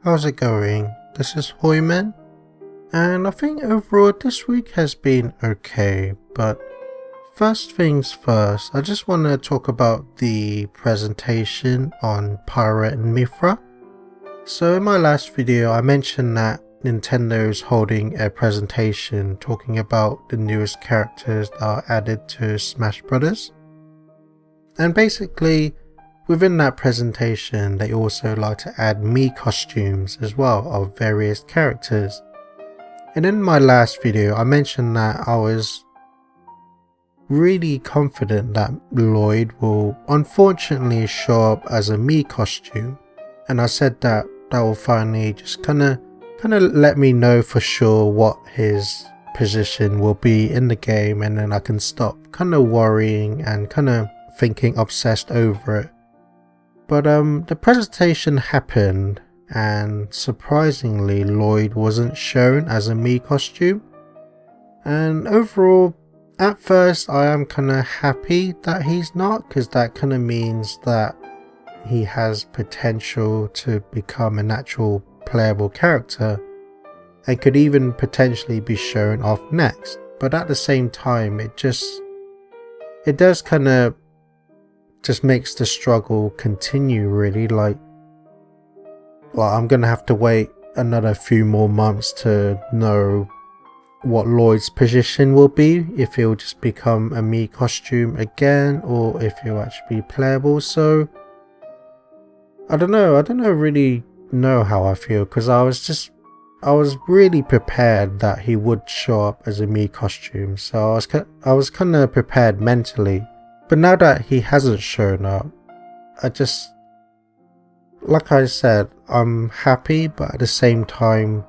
How's it going? This is Hoiman, and I think overall this week has been okay, but first things first, I just want to talk about the presentation on Pirate and Mithra. So in my last video I mentioned that Nintendo is holding a presentation talking about the newest characters that are added to Smash Bros. And basically within that presentation they also like to add Mii costumes as well of various characters. And in my last video I mentioned that I was really confident that Lloyd will unfortunately show up as a Mii costume, and I said that will finally just kind of let me know for sure what his position will be in the game, and then I can stop kind of worrying and kind of thinking obsessed over it. But the presentation happened and surprisingly Lloyd wasn't shown as a Mii costume, and overall at first I am kind of happy that he's not, because that kind of means that he has potential to become an actual playable character and could even potentially be shown off next. But at the same time it does kind of just makes the struggle continue really, like I'm gonna have to wait another few more months to know what Lloyd's position will be, if he'll just become a Mii costume again or if he'll actually be playable. So I don't really know how I feel, because I was really prepared that he would show up as a Mii costume, so I was kind of prepared mentally. But now that he hasn't shown up, like I said, I'm happy, but at the same time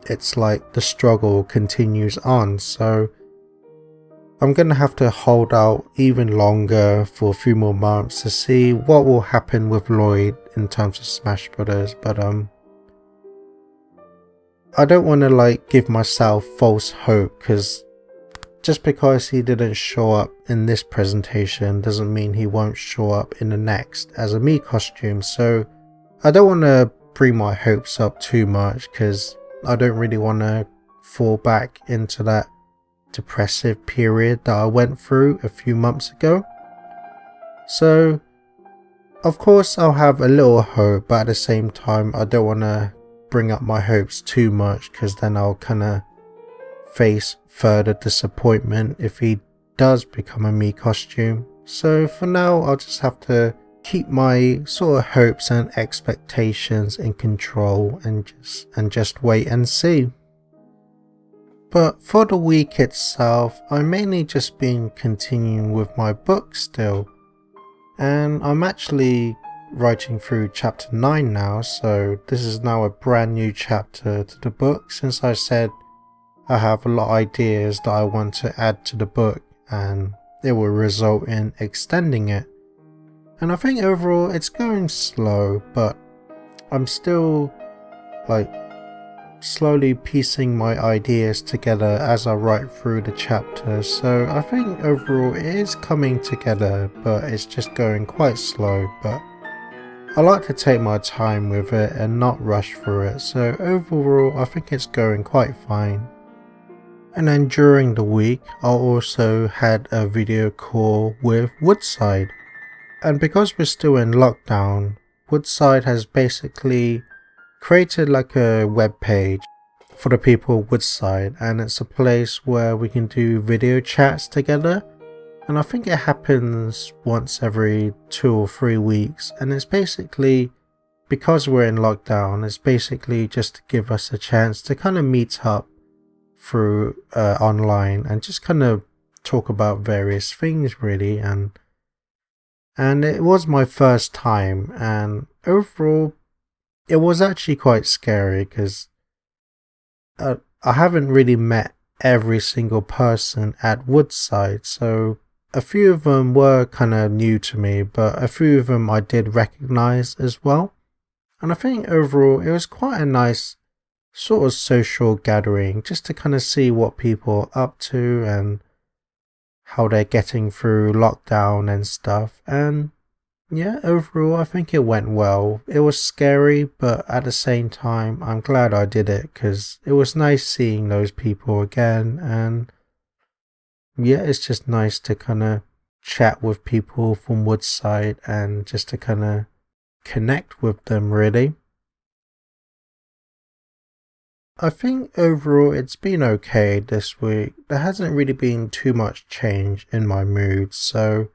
it's like the struggle continues on, so I'm gonna have to hold out even longer for a few more months to see what will happen with Lloyd in terms of Smash Brothers. But I don't want to like give myself false hope, because just because he didn't show up in this presentation doesn't mean he won't show up in the next as a Mii costume. So I don't want to bring my hopes up too much, because I don't really want to fall back into that depressive period that I went through a few months ago. So of course I'll have a little hope, but at the same time I don't want to bring up my hopes too much, because then I'll kind of face further disappointment if he does become a Mii costume. So for now I'll just have to keep my sort of hopes and expectations in control and just wait and see. But for the week itself, I mainly just been continuing with my book still, and I'm actually writing through chapter 9 now, so this is now a brand new chapter to the book, since I said I have a lot of ideas that I want to add to the book and it will result in extending it. And I think overall it's going slow, but I'm still like slowly piecing my ideas together as I write through the chapters. So I think overall it is coming together, but it's just going quite slow. But I like to take my time with it and not rush through it. So overall I think it's going quite fine. And then during the week I also had a video call with Woodside. And because we're still in lockdown, Woodside has basically created like a web page for the people of Woodside, and it's a place where we can do video chats together. And I think it happens once every 2 or 3 weeks, and it's basically, because we're in lockdown, it's basically just to give us a chance to kind of meet up through online and just kind of talk about various things really. And it was my first time, and overall it was actually quite scary, because I haven't really met every single person at Woodside, so a few of them were kind of new to me, but a few of them I did recognize as well. And I think overall it was quite a nice sort of social gathering, just to kind of see what people are up to and how they're getting through lockdown and stuff. And Yeah, overall, I think it went well. It was scary, but at the same time, I'm glad I did it because it was nice seeing those people again. And yeah, it's just nice to kind of chat with people from Woodside and just to kind of connect with them, really. I think overall it's been okay this week. There hasn't really been too much change in my mood, so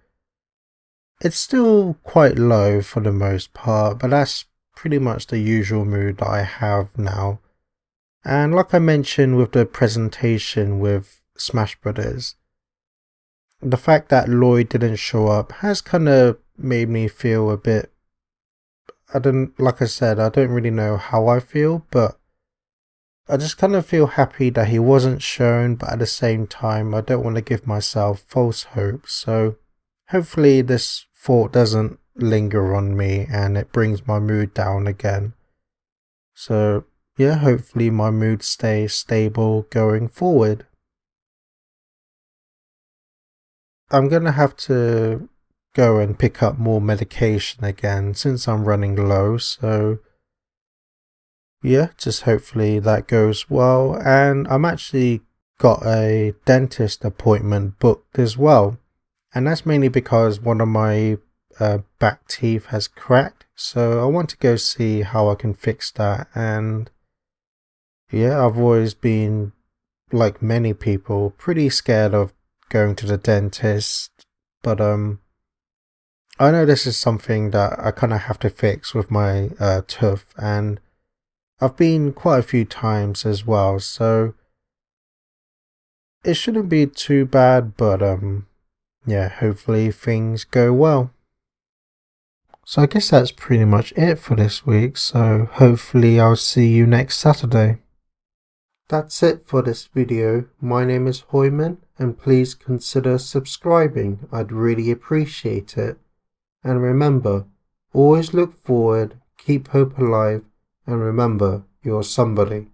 it's still quite low for the most part, but that's pretty much the usual mood that I have now. And like I mentioned with the presentation with Smash Brothers, the fact that Lloyd didn't show up has kind of made me feel a bit. I don't, like I said, I don't really know how I feel, but I just kind of feel happy that he wasn't shown, but at the same time, I don't want to give myself false hope. So hopefully, this thought doesn't linger on me and it brings my mood down again. So, yeah, hopefully, my mood stays stable going forward. I'm gonna have to go and pick up more medication again since I'm running low. So, yeah, just hopefully that goes well. And I'm actually got a dentist appointment booked as well. And that's mainly because one of my back teeth has cracked. So I want to go see how I can fix that. And yeah, I've always been, like many people, pretty scared of going to the dentist. But I know this is something that I kind of have to fix with my tooth. And I've been quite a few times as well, so it shouldn't be too bad, but yeah, hopefully things go well. So I guess that's pretty much it for this week, so hopefully I'll see you next Saturday. That's it for this video. My name is Hoiman, and please consider subscribing. I'd really appreciate it. And remember, always look forward, keep hope alive, and remember, you're somebody.